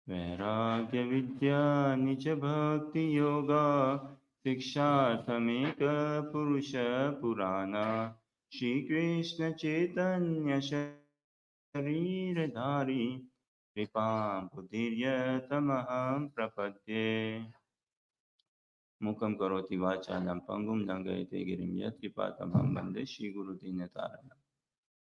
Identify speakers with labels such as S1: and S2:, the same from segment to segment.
S1: वैराग्य विद्या निज भक्ति योगा शिक्षार्थमेक पुरुष पुराना श्री कृष्ण चैतन्य शरीरधारी कृपां बुद्धिर्यतमहं प्रपद्ये मुखं करोति वाचालं पङ्गुं लङ्घयते गिरिं यत्कृपातमहं वन्दे श्रीगुरुदीनतारणम्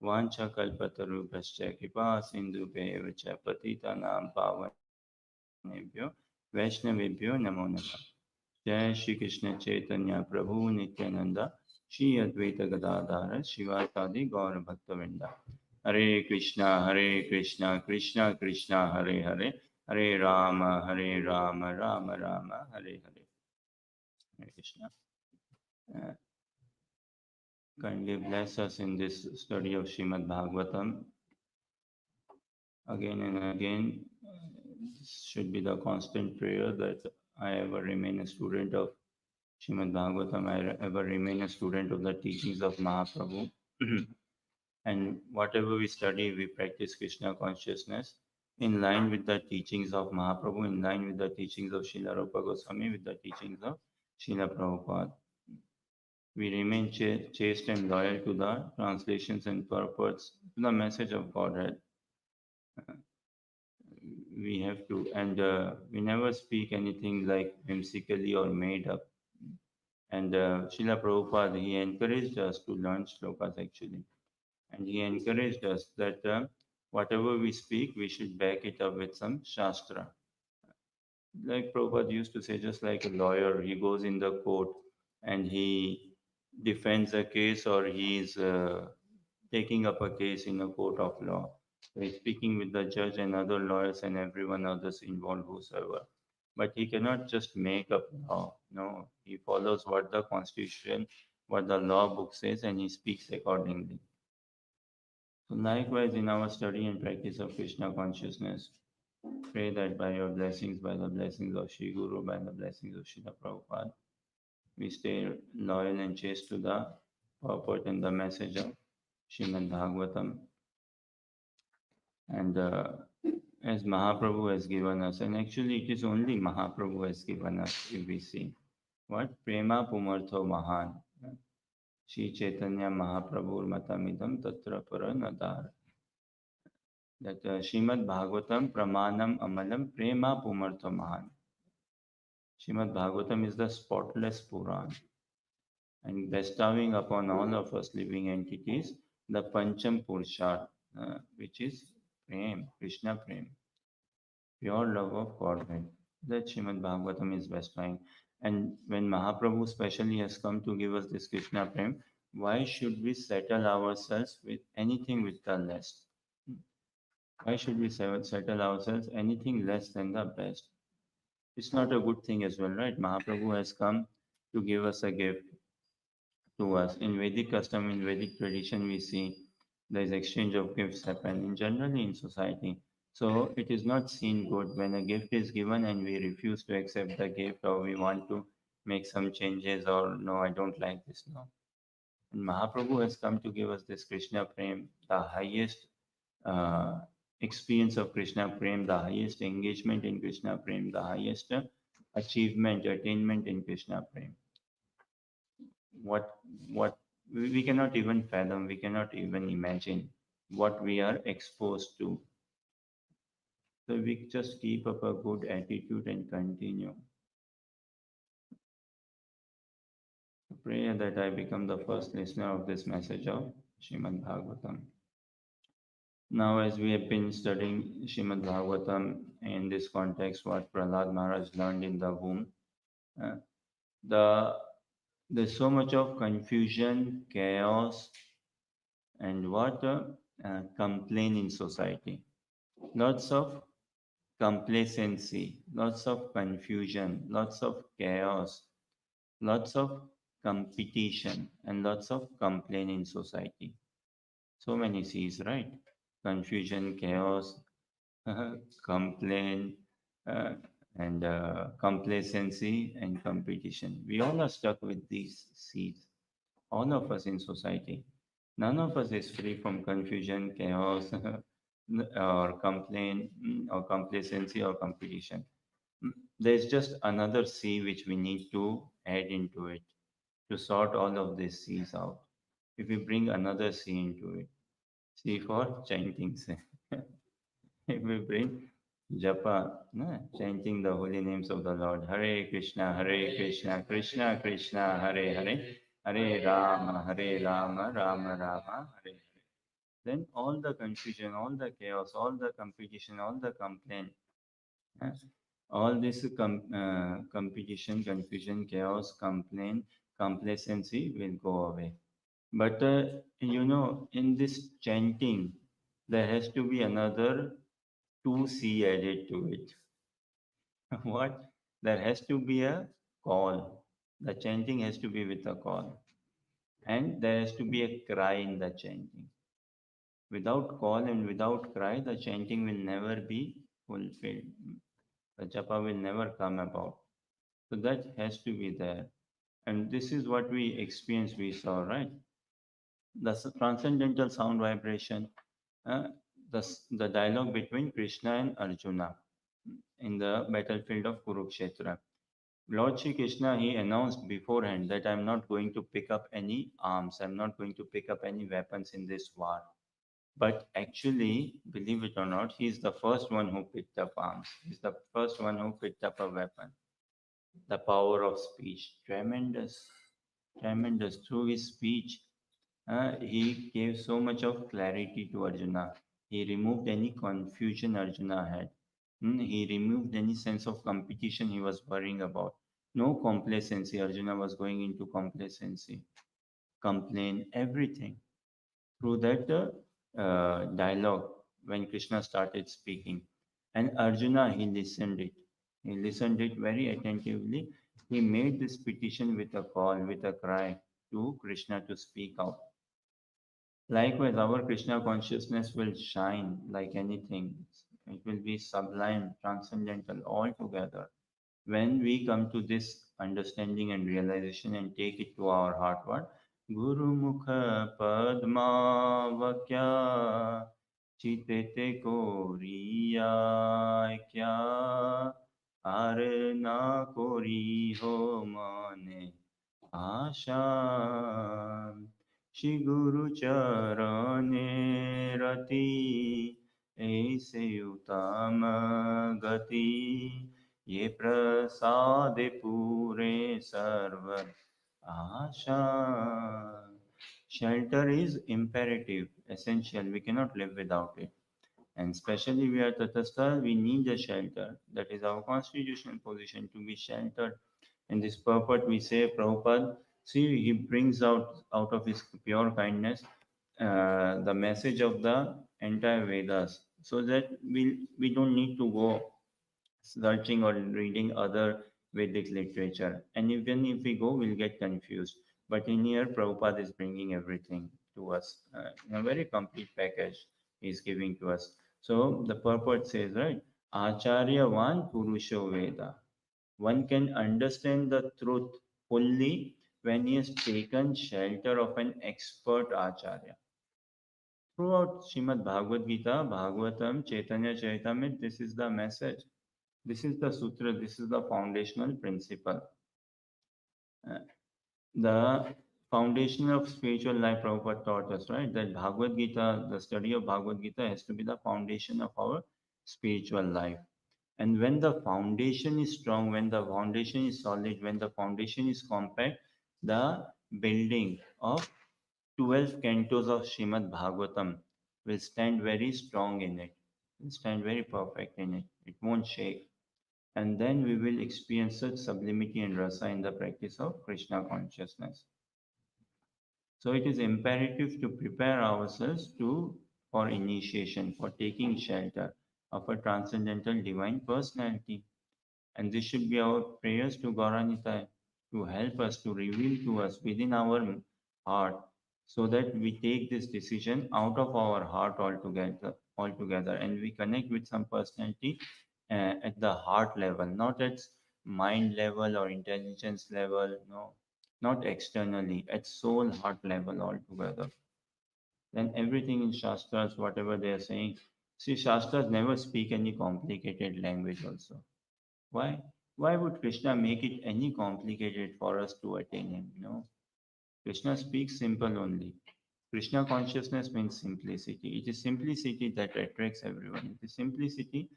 S1: वाञ्छाकल्पतरुभ्यश्च कृपा सिन्धुभ्येव च पतितानां पावनेभ्यो वैष्णवेभ्यो नमो नमः जय श्री कृष्ण चैतन्य प्रभु नित्यानंद श्री अद्वैत गदाधर शिवासादि गौर भक्तवृंदा हरे Krishna Krishna Krishna Hare Hare Hare Ram Ram Ram Hare Hare Hare Krishna Uh, kindly bless us in this study of Srimad Bhagavatam again and again. This should be the constant prayer that I ever remain a student of Srimad Bhagavatam, I ever remain a student of the teachings of Mahaprabhu. And whatever we study, we practice Krishna consciousness in line with the teachings of Mahaprabhu, in line with the teachings of Srila Rupa Goswami, with the teachings of Srila Prabhupada. We remain chaste and loyal to the translations and purports, to the message of Godhead. We have to, and we never speak anything like whimsically or made up. And Srila Prabhupada, he encouraged us to learn shlokas actually. And he encouraged us that whatever we speak, we should back it up with some shastra. Like Prabhupada used to say, just like a lawyer, he goes in the court and he defends a case or he is taking up a case in a court of law. So he's speaking with the judge and other lawyers and everyone others involved, whosoever. But he cannot just make up law. No, he follows what the constitution, what the law book says, and he speaks accordingly. So likewise, in our study and practice of Krishna consciousness, pray that by your blessings, by the blessings of Sri Guru, by the blessings of Srila Prabhupada, we stay loyal and chaste to the purport and the message of Srimad Bhagavatam. And as Mahaprabhu has given us, and actually it is only Mahaprabhu has given us, if we see, what? Prema Pumartho Mahan. Shri Chaitanya Mahaprabhu Matamidam Tatra Paranadar. That Srimad Bhagavatam Pramanam Amalam Prema Pumartho Mahan. Srimad Bhagavatam is the spotless Puran and bestowing upon all of us living entities the Pancham Purusha, which is Prem, Krishna Prem, pure love of Godhead. That Srimad Bhagavatam is bestowing. And when Mahaprabhu specially has come to give us this Krishna Prem, why should we settle ourselves with anything with the less? Why should we settle ourselves anything less than the best? It's not a good thing as well, right? Mahaprabhu has come to give us a gift to us. In Vedic custom, in Vedic tradition, we see there is exchange of gifts happen in generally in society. So it is not seen good when a gift is given and we refuse to accept the gift or we want to make some changes or no, I don't like this. No. And Mahaprabhu has come to give us this Krishna Prem, the highest uh, experience of Krishna Prem, the highest engagement in Krishna Prem, the highest achievement, attainment in Krishna Prem. What what we cannot even fathom, we cannot even imagine what we are exposed to. So we just keep up a good attitude and continue. Pray that I become the first listener of this message of Srimad Bhagavatam. Now, as we have been studying Srimad Bhagavatam in this context, what Prahlad Maharaj learned in the womb, uh, the there's so much of confusion, chaos, and what complaint in society. Lots of complacency, lots of confusion, lots of chaos, lots of competition, and lots of complaint in society. So many C's, right? Confusion, chaos, complaint, uh, and complacency and competition. We all are stuck with these C's. All of us in society. None of us is free from confusion, chaos, or complaint or complacency or competition. There's just another C which we need to add into it to sort all of these C's out. If we bring another C into it, C for chanting. If we bring japa, no, chanting the holy names of the Lord, Hare Krishna, Krishna Krishna, Hare Hare, Hare Rama, Rama Rama, Hare Hare. Then all the confusion, all the chaos, all the competition, all the complaint, eh, all this competition, confusion, chaos, complaint, complacency will go away. But in this chanting, there has to be another 2C added to it. What? There has to be a call. The chanting has to be with a call. And there has to be a cry in the chanting. Without call and without cry, the chanting will never be fulfilled. The japa will never come about. So that has to be there. And this is what we experienced, we saw, right? The transcendental sound vibration, uh, the dialogue between Krishna and Arjuna in the battlefield of Kurukshetra. Lord Shri Krishna, he announced beforehand that I'm not going to pick up any arms, I'm not going to pick up any weapons in this war. But actually, believe it or not, he's the first one who picked up arms. He's the first one who picked up a weapon. The power of speech, tremendous, tremendous. Through his speech, he gave so much of clarity to Arjuna. He removed any confusion Arjuna had. He removed any sense of competition he was worrying about. No complacency. Arjuna was going into complacency, complain, everything. Through that dialogue, when Krishna started speaking, and Arjuna, he listened it. He listened it very attentively. He made this petition with a call, with a cry to Krishna to speak out. Likewise, our Krishna consciousness will shine like anything. It will be sublime, transcendental altogether. When we come to this understanding and realization and take it to our heart, what? Guru Mukha Padma Vakya Chitete Koriya Kya Arna Kori Ho Mane Asha Shri Guru Charane Rati Aise Utama Gati ये प्रसाद पूरे सर्व आशा. Shelter is imperative, essential. We cannot live without it. And especially we are Tathastha, we need a shelter. That is our constitutional position to be sheltered. In this purport, we say, Prabhupada, see, he brings out of his pure kindness the message of the entire Vedas so that we don't need to go searching or reading other Vedic literature. And even if we go, we'll get confused. But in here, Prabhupada is bringing everything to us in a very complete package he's giving to us. So the purport says, right, Acharya Van Purusho Veda. One can understand the truth fully when he has taken shelter of an expert Acharya. Throughout Srimad Bhagavad Gita, Bhagavatam, Chaitanya Charitamrita, this is the message. This is the sutra, this is the foundational principle. Uh, the foundation of spiritual life, Prabhupada taught us, right? That Bhagavad Gita, the study of Bhagavad Gita has to be the foundation of our spiritual life. And when the foundation is strong, when the foundation is solid, when the foundation is compact, the building of 12 cantos of Srimad Bhagavatam will stand very strong in it, will stand very perfect in it. It won't shake. And then we will experience such sublimity and rasa in the practice of Krishna consciousness. So it is imperative to prepare ourselves for initiation, for taking shelter of a transcendental divine personality. And this should be our prayers to Gauranita to help us, to reveal to us within our heart, so that we take this decision out of our heart altogether, and we connect with some personality at the heart level, not at mind level or intelligence level, no, not externally, at soul heart level altogether. Then everything in Shastras, whatever they are saying, See, Shastras never speak any complicated language also. Why? Why would Krishna make it any complicated for us to attain him? No. Krishna speaks simple only. Krishna consciousness means simplicity. It is simplicity that attracts everyone. It is simplicity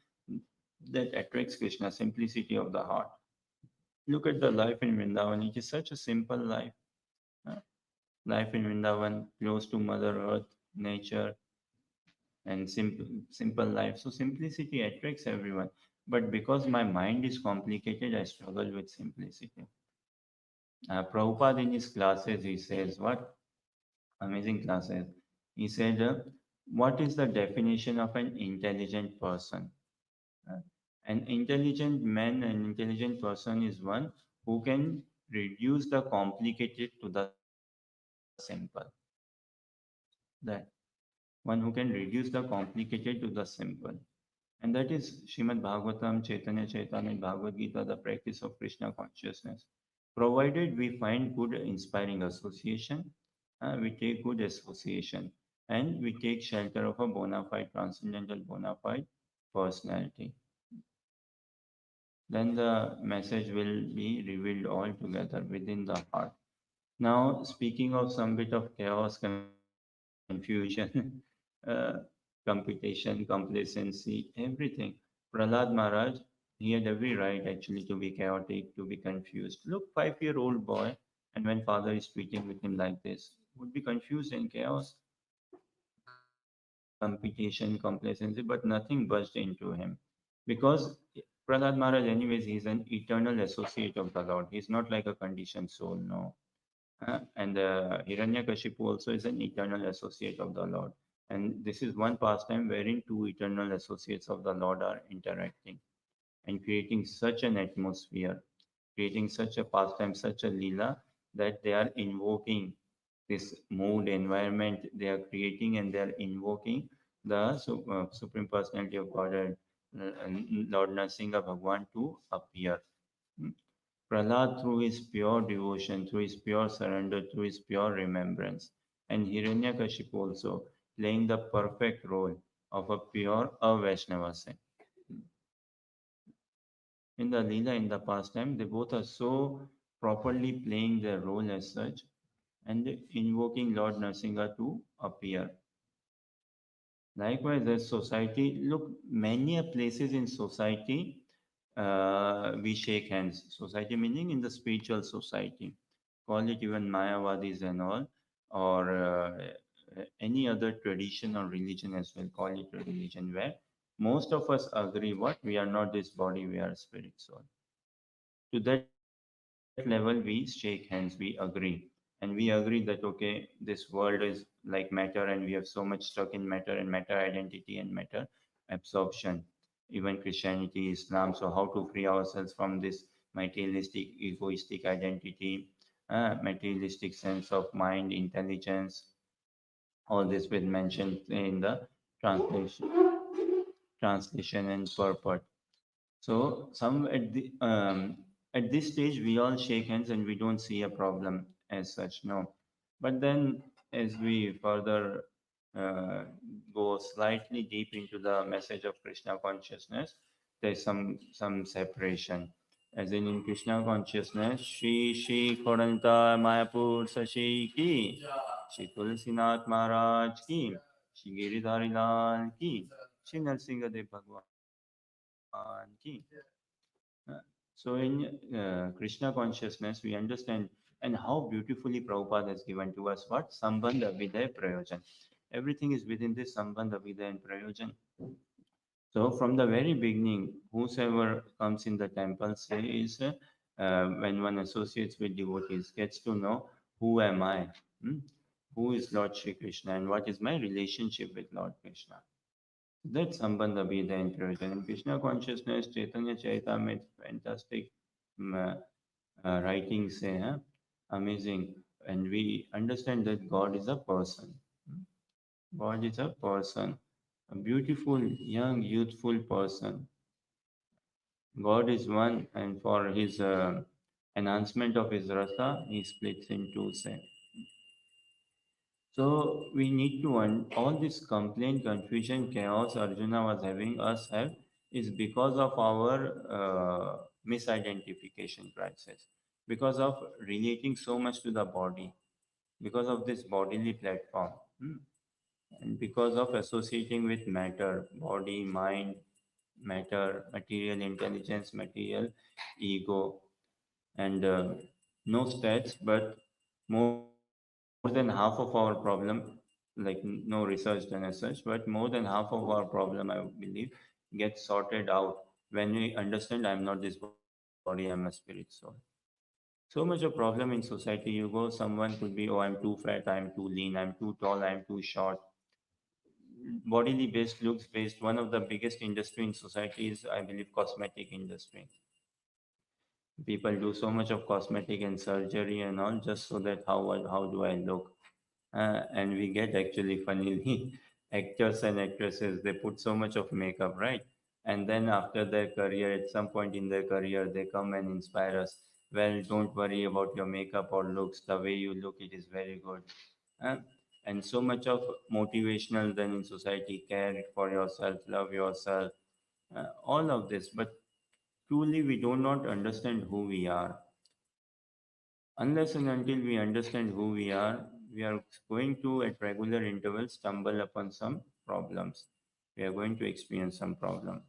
S1: that attracts Krishna, simplicity of the heart. Look at the life in Vrindavan. It is such a simple life. huh? Life in Vrindavan, close to Mother Earth, nature, and simple life. So simplicity attracts everyone. But because my mind is complicated, I struggle with simplicity. Prabhupada in his classes, he says, what amazing classes. He said, what is the definition of an intelligent person? Uh, an intelligent man, an intelligent person is one who can reduce the complicated to the simple. That one who can reduce the complicated to the simple. And that is Srimad Bhagavatam, Chaitanya Chaitamrita, Bhagavad Gita, the practice of Krishna consciousness. Provided we find good inspiring association, we take good association, and we take shelter of a bona fide, transcendental bona fide personality. Then the message will be revealed altogether within the heart. Now, speaking of some bit of chaos, confusion, competition, complacency, everything. Prahlad Maharaj, he had every right actually to be chaotic, to be confused. Look, 5-year-old boy, and when father is tweeting with him like this, would be confused and chaos, competition, complacency, but nothing budged into him. Because Prahlad Maharaj, anyways, he's an eternal associate of the Lord. He's not like a conditioned soul, no. And Hiranyakashipu also is an eternal associate of the Lord. And this is one pastime wherein two eternal associates of the Lord are interacting and creating such an atmosphere, creating such a pastime, such a lila, that they are invoking this mood environment they are creating, and they are invoking the Supreme Personality of Godhead, Lord Nrsimha Bhagwan, to appear. Hmm. Prahlad, through his pure devotion, through his pure surrender, through his pure remembrance, and Hiranyakashipu also playing the perfect role of a pure Vaishnava saint. In the Leela, in the pastime, they both are so properly playing their role as such and invoking Lord Nrsimha to appear. Likewise, as society, look, many places in society, we shake hands. Society meaning in the spiritual society. Call it even Mayavadis and all, or any other tradition or religion as well. Call it a religion where most of us agree what we are not this body, we are spirit soul. To that level, we shake hands, we agree. And we agree that, okay, this world is like matter, and we have so much stuck in matter and matter identity and matter absorption. Even Christianity, Islam. So, how to free ourselves from this materialistic, egoistic identity, materialistic sense of mind, intelligence? All this will mentioned in the translation, translation and purport. So some at this stage we all shake hands and we don't see a problem as such, no. But then as we further uh, go slightly deep into the message of Krishna consciousness, there's some separation. As in Krishna consciousness, Shri Khoranta Mayapur Sashi ki, Shri Tulsinath Maharaj ki, Shri Giridhari Lal ki, Shri Nrsimhadev Bhagwan ki. So in Krishna consciousness, we understand and how beautifully Prabhupada has given to us what Sambandha Vidya Prayojan. Everything is within this Sambandha Vidya and Prayojan. So from the very beginning, whosoever comes in the temple says, when one associates with devotees, gets to know who am I, hmm? Who is Lord Shri Krishna, and what is my relationship with Lord Krishna. That Sambandha be the introduction. In Krishna consciousness, Chaitanya Charitamrita, fantastic writings say, huh? Amazing. And we understand that God is a person. God is a person, a beautiful, young, youthful person. God is one, and for his enhancement of his rasa, he splits into say. So we need to all this complaint, confusion, chaos Arjuna was having us have is because of our misidentification crisis, because of relating so much to the body, because of this bodily platform, and because of associating with matter, body, mind, matter, material intelligence, material ego, and no stats, but more than half of our problem, like no research done as such, but more than half of our problem, I believe, gets sorted out when we understand I'm not this body, I'm a spirit soul. So much of problem in society. You go, someone could be, oh, I'm too fat, I'm too lean, I'm too tall, I'm too short. Bodily based, looks based. One of the biggest industry in society is, I believe, cosmetic industry. People do so much of cosmetic and surgery and all just so that how do I look? And we get actually funnily actors and actresses, they put so much of makeup, right? And then after their career, at some point in their career, they come and inspire us. Well, don't worry about your makeup or looks. The way you look, it is very good. Uh, and so much of motivational then in society, care for yourself, love yourself, all of this. But truly, we do not understand who we are. Unless and until we understand who we are going to, at regular intervals, stumble upon some problems. We are going to experience some problem.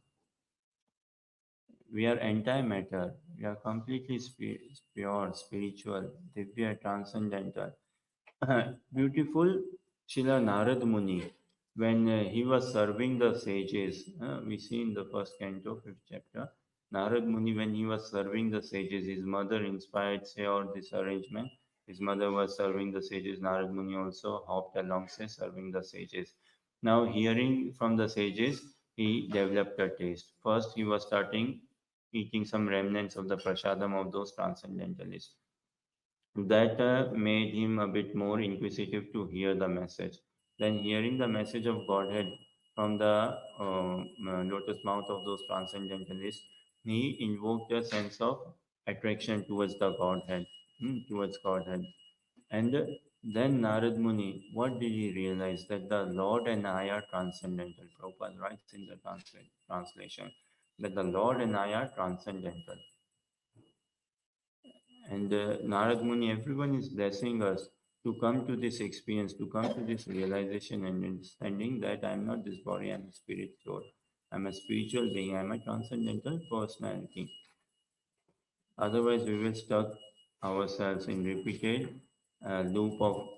S1: We are anti-matter. We are completely pure, spiritual, divya, transcendental. Beautiful Srila Narad Muni, when he was serving the sages, we see in the first canto, fifth chapter, Narad Muni, when he was serving the sages, his mother inspired, say, all this arrangement. His mother was serving the sages. Narad Muni also hopped along, say, serving the sages. Now, hearing from the sages, he developed a taste. First, he was starting eating some remnants of the prasadam of those transcendentalists. That made him a bit more inquisitive to hear the message. Then, hearing the message of Godhead from the lotus mouth of those transcendentalists, he invoked a sense of attraction towards the Godhead, towards Godhead. And then Narad Muni, what did he realize? That the Lord and I are transcendental. Prabhupada writes in the translation that the Lord and I are transcendental. And Narad Muni, everyone is blessing us to come to this experience, to come to this realization and understanding that I'm not this body, I'm a spirit soul. I'm a spiritual being, I'm a transcendental personality. Otherwise, we will stuck ourselves in repeated loop of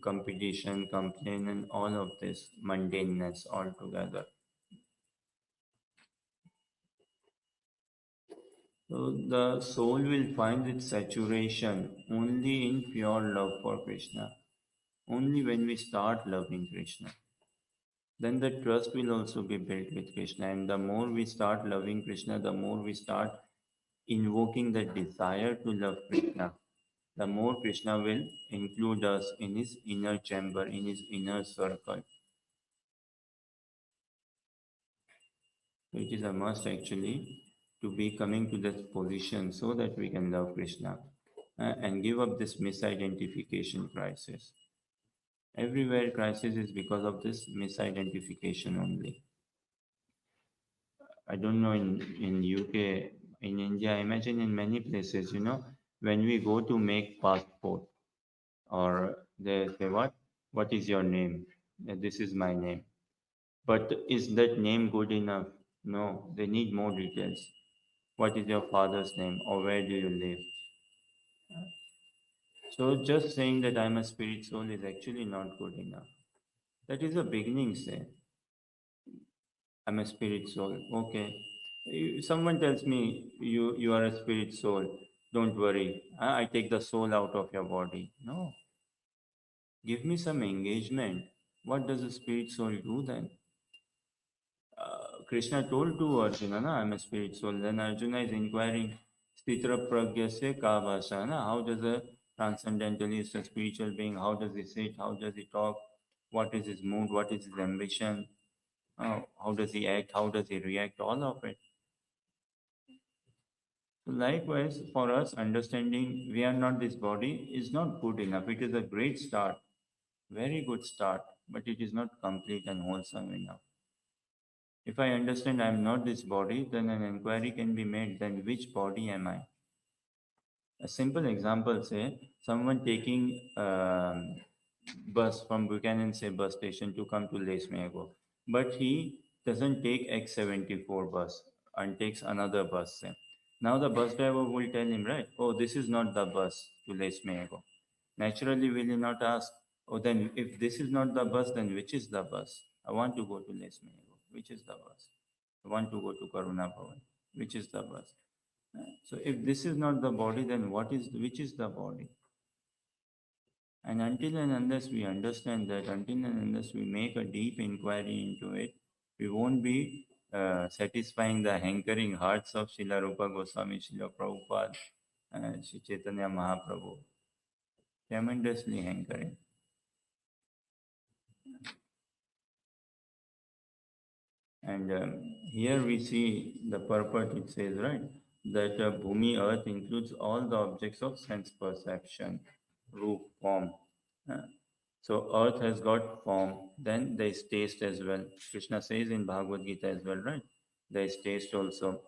S1: competition, complaint, and all of this mundaneness altogether. So the soul will find its saturation only in pure love for Krishna. Only when we start loving Krishna, then the trust will also be built with Krishna. And the more we start loving Krishna, the more we start invoking the desire to love Krishna, the more Krishna will include us in his inner chamber, in his inner circle. So it is a must actually to be coming to that position so that we can love Krishna and give up this misidentification crisis. Everywhere crisis is because of this misidentification only. I don't know in UK, in India, I imagine in many places, when we go to make passport or they say, what is your name? This is my name. But is that name good enough? No, they need more details. What is your father's name or where do you live? So just saying that I'm a spirit soul is actually not good enough. That is a beginning, say. I'm a spirit soul. Okay. Someone tells me you are a spirit soul. Don't worry. I take the soul out of your body. No. Give me some engagement. What does a spirit soul do then? Krishna told to Arjuna, na, I'm a spirit soul. Then Arjuna is inquiring, Stitra Pragyasya ka bhasha, na? How does a transcendentalist, a spiritual being, how does he sit? How does he talk? What is his mood? What is his ambition? How does he act? How does he react? All of it. So likewise, for us, understanding we are not this body is not good enough. It is a great start. Very good start, but it is not complete and wholesome enough. If I understand I am not this body, then an inquiry can be made, then which body am I? A simple example, say someone taking bus from Buchanan say bus station to come to Les Mago, but he doesn't take X74 bus and takes another bus. Say. Now the bus driver will tell him, right? Oh, this is not the bus to Les Mago. Naturally, will he not ask? Oh, then if this is not the bus, then which is the bus? I want to go to Les Mago. Which is the bus? I want to go to Karuna Bhavan. Which is the bus? So if this is not the body, then which is the body? And until and unless we understand that, until and unless we make a deep inquiry into it, we won't be satisfying the hankering hearts of Srila Rupa Goswami, Srila Prabhupada, Sri Chaitanya Mahaprabhu. Tremendously hankering. And here we see the purport, it says, right, that Bhumi, earth, includes all the objects of sense perception, roop, form. Uh, so earth has got form, then there is taste as well. Krishna says in Bhagavad Gita as well, right? There is taste also.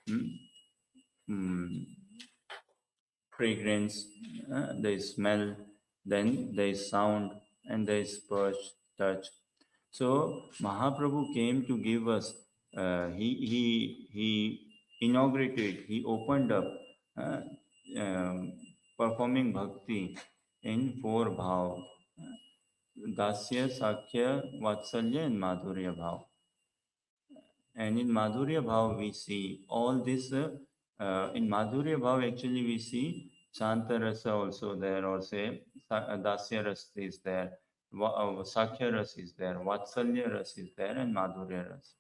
S1: Hmm? Hmm. Fragrance, there is smell, then there is sound, and there is spurge, touch. So Mahaprabhu came to give us. He inaugurated. He opened up, uh, um, performing bhakti in four bhav: dasya, sakya, vatsalya, and madhurya bhav. And in Madhurya Bhav, we see all this. In Madhurya Bhav, actually, we see Shanta Rasa also there, or say Dasya Rasa is there, Sakhya Rasa is there, Vatsalya Rasa is there, and Madhurya Rasa.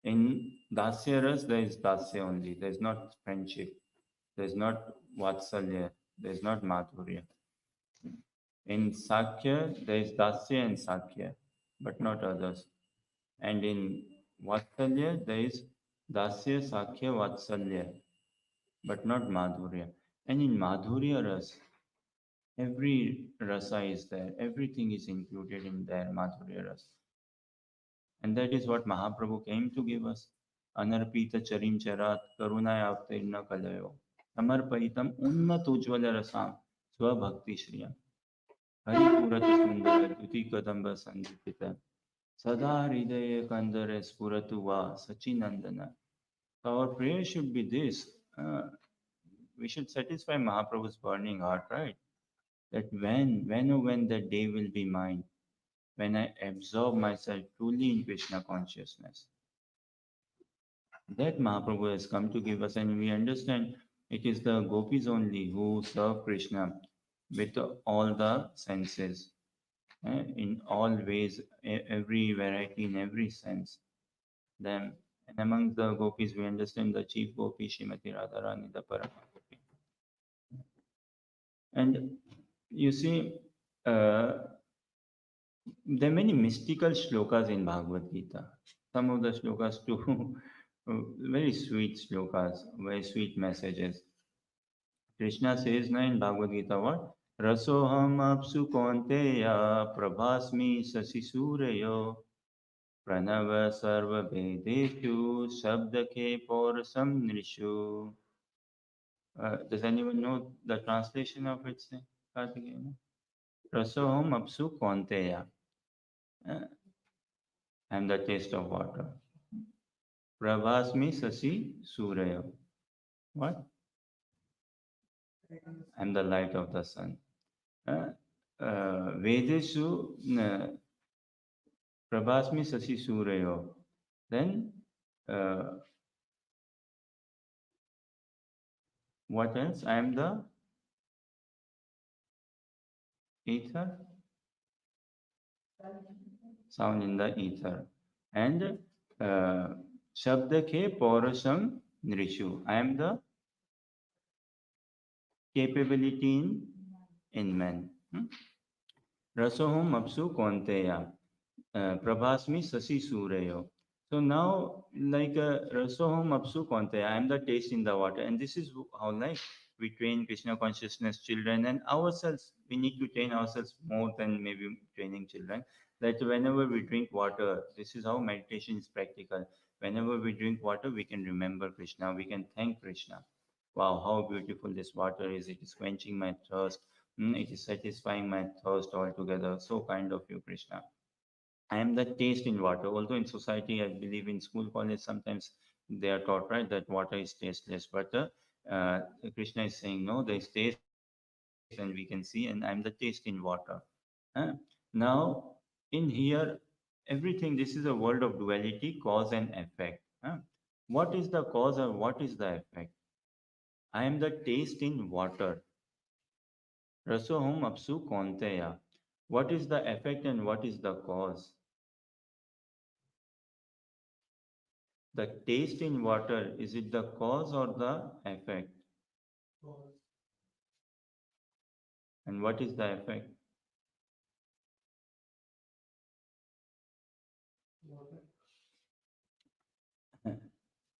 S1: In Dasya Rasa, there is Dasya only. There is not friendship. There is not Vatsalya. There is not Madhurya. In Sakhya, there is Dasya and Sakhya, but not others. And in Vatsalya, there is Dasya, Sakhya, Vatsalya, but not Madhurya. And in Madhurya Ras, every rasa is there, everything is included in there, Madhurya Ras. And that is what Mahaprabhu came to give us. Anarpita Charim Charat, Karunayavtirna Kalayo, Samarpaitam Unnat Ujvala Rasam, Swabhakti Shriyam, Haripurat Sundara, Duti Kadamba Sandipita, Sada Hridaya Kandare Spuratu Va, Sachinandana. So our prayer should be this. We should satisfy Mahaprabhu's burning heart, right? That when that day will be mine, when I absorb myself truly in Krishna consciousness. That Mahaprabhu has come to give us, and we understand it is the gopis only who serve Krishna with all the senses, in all ways, every variety, in every sense. Them. And among the gopis, we understand the chief gopi, Srimati Radharani, the Parama Gopi. And you see, there are many mystical shlokas in Bhagavad Gita. Some of the shlokas too, very sweet shlokas, very sweet messages. Krishna says now in Bhagavad Gita what? Rasoham apsu konteya prabhasmi sasisureyo pranava sarva vedeshu shabdake porasam nrishu. Does anyone know the translation of it? Kartikeya? Rasoham apsu konteya. I am the taste of water. Prabhasmi sasi suraya. What? I am the light of the sun. Vedeshu prabhasmi sasi surayo. Then what else? I am the ether, sound in the ether. And Shabdake Porasham Nrishu. I am the capability in man. Rasoham Apsu Konteya. Prabhasmi Sasi Surayo. So now, like Rasoham Apsu Konteya, I am the taste in the water. And this is how, like, we train Krishna consciousness children and ourselves. We need to train ourselves more than maybe training children. That whenever we drink water, this is how meditation is practical. Whenever we drink water, we can remember Krishna, we can thank Krishna. Wow, how beautiful this water is. It is quenching my thirst. It is satisfying my thirst altogether. So kind of you, Krishna. I am the taste in water. Although in society, I believe in school, college, sometimes they are taught, right, that water is tasteless. But Krishna is saying, no, there is taste and we can see, and I am the taste in water. Huh? Now, in here, everything, this is a world of duality, cause and effect. Huh? What is the cause or what is the effect? I am the taste in water. Rasoham apsu konteya. What is the effect and what is the cause? The taste in water, is it the cause or the effect? And what is the effect?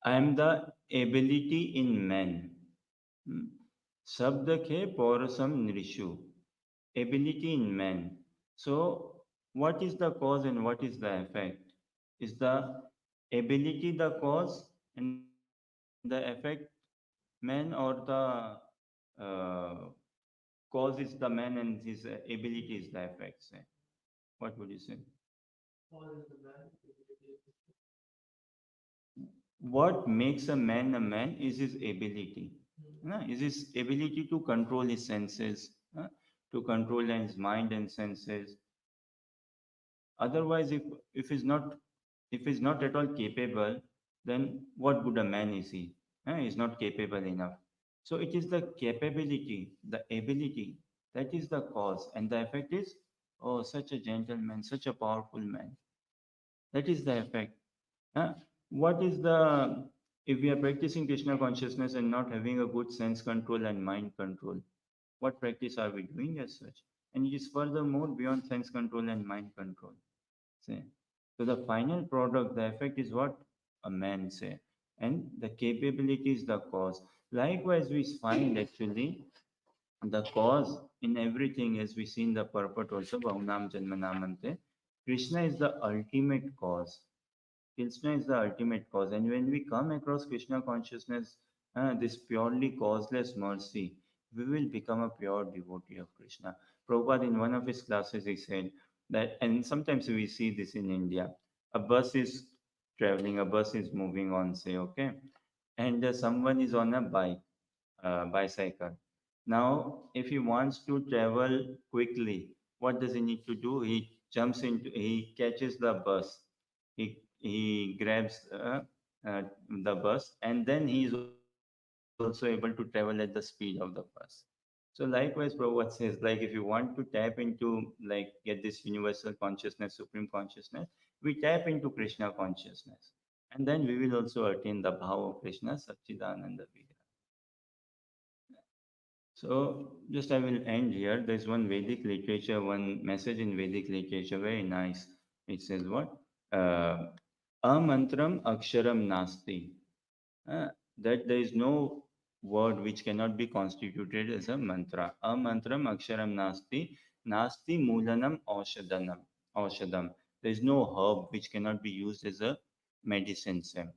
S1: I am the ability in men. Hmm. Sabda ke porasam nrishu. Ability in men. So, what is the cause and what is the effect? Is the ability the cause and the effect man, or cause is the man and his ability is the effect? Say, what would you say? What makes a man is his ability. Is his ability to control his senses, to control his mind and senses. Otherwise, if he's not at all capable, then what good a man is he? He's not capable enough. So it is the capability, the ability, that is the cause, and the effect is, oh, such a gentleman, such a powerful man. That is the effect. Huh? What is the, if we are practicing Krishna consciousness and not having a good sense control and mind control, what practice are we doing as such? And it is furthermore beyond sense control and mind control. Say. So the final product, the effect is what a man say. And the capability is the cause. Likewise, we find actually the cause in everything, as we see in the purport also, Bahunam Janmanamante. Krishna is the ultimate cause. Krishna is the ultimate cause. And when we come across Krishna consciousness, this purely causeless mercy, we will become a pure devotee of Krishna. Prabhupada, in one of his classes, he said that, and sometimes we see this in India, a bus is traveling, a bus is moving on, say, okay, and someone is on a bicycle. Now, if he wants to travel quickly, what does he need to do? He catches the bus, he grabs the bus, and then he is also able to travel at the speed of the bus. So likewise, Prabhupada says, like if you want to tap into, like get this universal consciousness, supreme consciousness, we tap into Krishna consciousness. And then we will also attain the bhava of Krishna, Satchidananda Vigraha. So just I will end here. There's one Vedic literature, one message in Vedic literature, very nice. It says what? Uh, Amantram aksharam nasti. Uh, that there is no word which cannot be constituted as a mantra. Amantram aksharam nasti. Nasti mulanam aushadam. There is no herb which cannot be used as a medicine. Sir.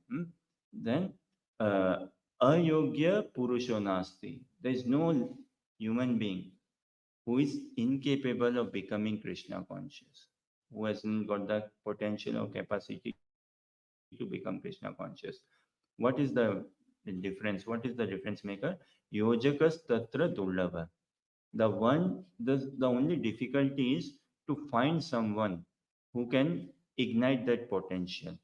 S1: Then uh, ayogya purusho nasti. There is no human being who is incapable of becoming Krishna conscious, who hasn't got the potential or capacity to become Krishna conscious. What is the difference? What is the difference maker? Yojakas tatra dullava. The only difficulty is to find someone who can ignite that potential.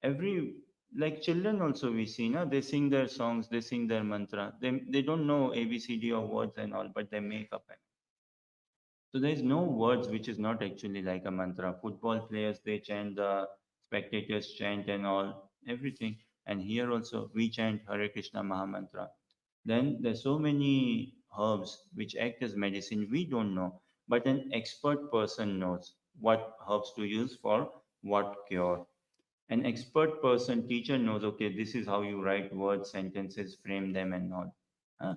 S1: Every, like children also we see, na, they sing their songs, they sing their mantra. They don't know ABCD or words and all, but they make up. So there is no words which is not actually like a mantra. Football players, they chant, the spectators chant and all, everything. And here also we chant Hare Krishna Maha Mantra. Then there's so many herbs which act as medicine. We don't know, but an expert person knows what herbs to use for what cure. An expert person, teacher knows, okay, this is how you write words, sentences, frame them and all. Huh?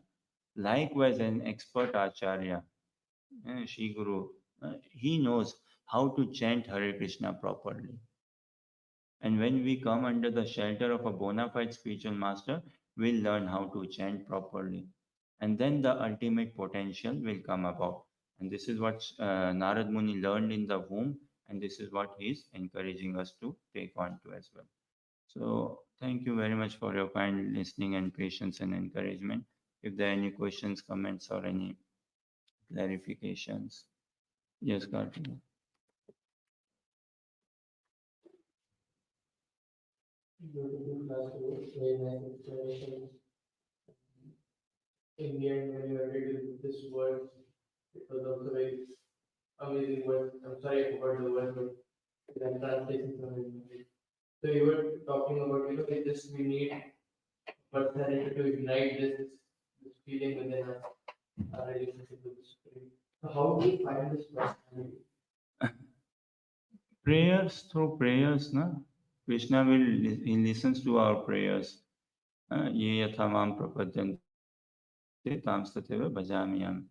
S1: Likewise, an expert acharya, Shri Guru, he knows how to chant Hare Krishna properly. And when we come under the shelter of a bona fide spiritual master, we'll learn how to chant properly. And then the ultimate potential will come about. And this is what Narad Muni learned in the womb, and this is what he is encouraging us to take on to as well. So, thank you very much for your kind listening and patience and encouragement. If there are any questions, comments, or any clarifications, yes, Karthik.
S2: Beautiful classroom, very nice explanation. In the end, when you ended with this word, it was also very amazing word. I'm sorry I forgot the word, but the translation is amazing. So you were talking about, we need personality to ignite this feeling within us, our relationship with the spirit. So how do you find this personality?
S1: Prayers, through prayers, na? Krishna will, he listens to our prayers. Ye yatha mam prapadyante tam tatheva bhajamiyam.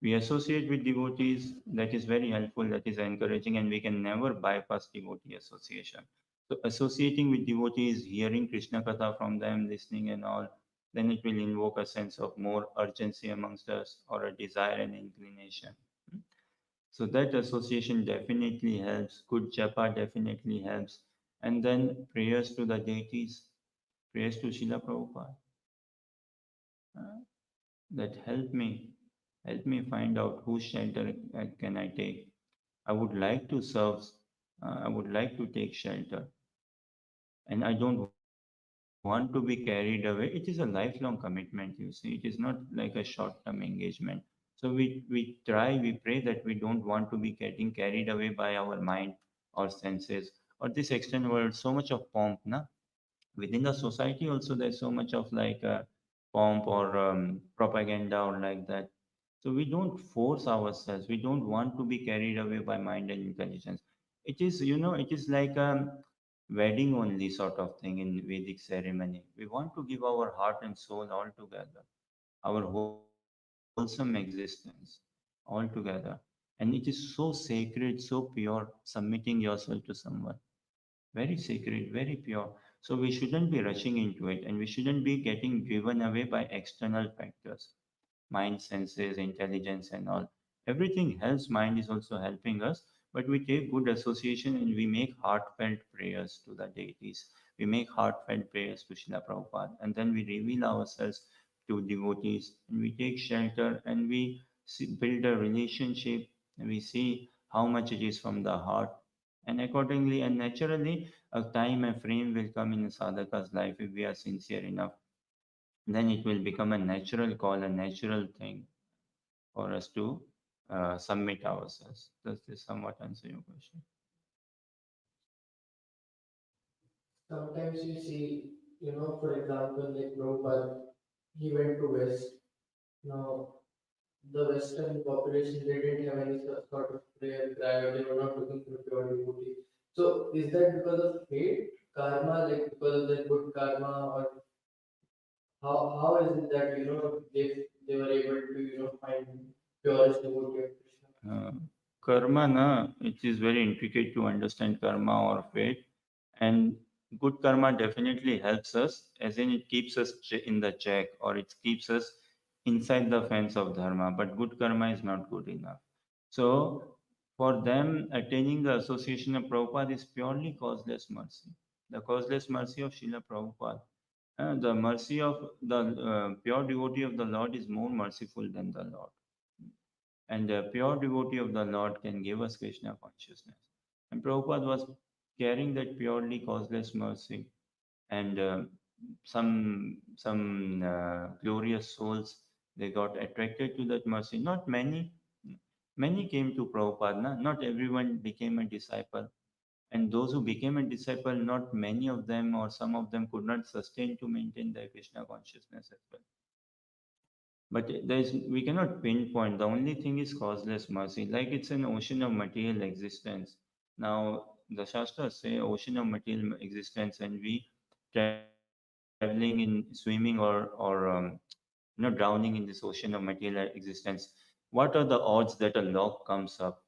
S1: We associate with devotees, that is very helpful, that is encouraging, and we can never bypass devotee association. So associating with devotees, hearing Krishna Katha from them, listening and all, then it will invoke a sense of more urgency amongst us or a desire and inclination. So that association definitely helps. Good japa definitely helps. And then prayers to the deities, prayers to Srila Prabhupada, uh, that help me find out whose shelter can I take. I would like to serve, I would like to take shelter, and I don't want to be carried away. It is a lifelong commitment, you see. It is not like a short-term engagement. So we try, we pray that we don't want to be getting carried away by our mind or senses or this external world. So much of pomp, na? Within the society also there's so much of like pomp or propaganda or like that. So we don't force ourselves, we don't want to be carried away by mind and intelligence. It is, it is like a wedding only sort of thing in Vedic ceremony. We want to give our heart and soul all together, our wholesome existence all together. And it is so sacred, so pure, submitting yourself to someone. Very sacred, very pure. So we shouldn't be rushing into it, and we shouldn't be getting driven away by external factors, mind, senses, intelligence, and all. Everything helps. Mind is also helping us, but we take good association and we make heartfelt prayers to the deities. We make heartfelt prayers to Srila Prabhupada, and then we reveal ourselves to devotees, and we take shelter, and we build a relationship, and we see how much it is from the heart. And accordingly and naturally, a time and frame will come in a sadhaka's life if we are sincere enough. Then it will become a natural call, a natural thing for us to submit ourselves. Does this somewhat answer your question?
S2: Sometimes you see, for example, like Prabhupada, he went to West. Now, the Western population, they didn't have any sort of prayer cry, or they were not looking for pure devotee. So, is that because of fate, karma, like because of that good karma, or how is it that they were able to find purest devotee of Krishna?
S1: Uh, Karma, na, it is very intricate to understand karma or fate. And good karma definitely helps us, as in it keeps us in the check or it keeps us inside the fence of dharma. But good karma is not good enough. So, for them, attaining the association of Prabhupada is purely causeless mercy. The causeless mercy of Srila Prabhupada. The mercy of the pure devotee of the Lord is more merciful than the Lord. And the pure devotee of the Lord can give us Krishna consciousness. And Prabhupada was carrying that purely causeless mercy. And some glorious souls, they got attracted to that mercy. Not many. Many came to Prabhupada. Not everyone became a disciple. And those who became a disciple, not many of them or some of them could not sustain to maintain their Krishna consciousness as well. But there's we cannot pinpoint. The only thing is causeless mercy. Like it's an ocean of material existence. Now the Shastras say ocean of material existence, and we traveling in swimming or drowning in this ocean of material existence. What are the odds that a log comes up?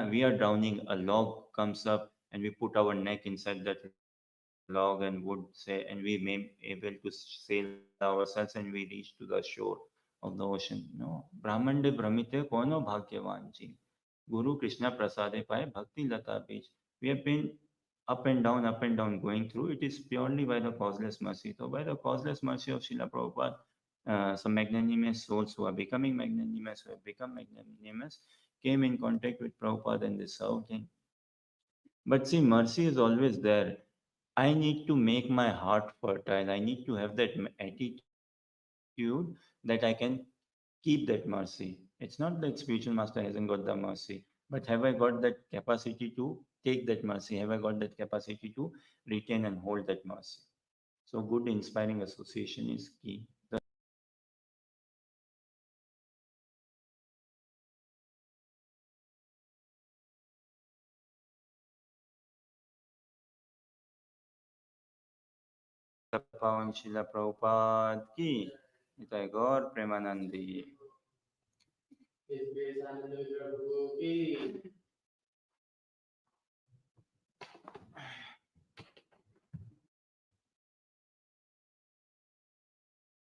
S1: We are drowning, a log comes up, and we put our neck inside that log and would say, and we may able to sail ourselves and we reach to the shore of the ocean. No, Brahmande Brahmite kono bhagyavan ji. Guru Krishna prasade paye bhakti lata beach. We have been up and down, going through. It is purely by the causeless mercy. So by the causeless mercy of Srila Prabhupada, some magnanimous souls who are becoming magnanimous, who have become magnanimous, came in contact with Prabhupada and they served him. But see, mercy is always there. I need to make my heart fertile. I need to have that attitude that I can keep that mercy. It's not that spiritual master hasn't got the mercy, but have I got that capacity to take that mercy? Have I got that capacity to retain and hold that mercy? So, good inspiring association is key. The Pawan Shila Prabhupada ki, Nitai Gaur Premanandi.
S2: His Grace Ananda Vigraha ki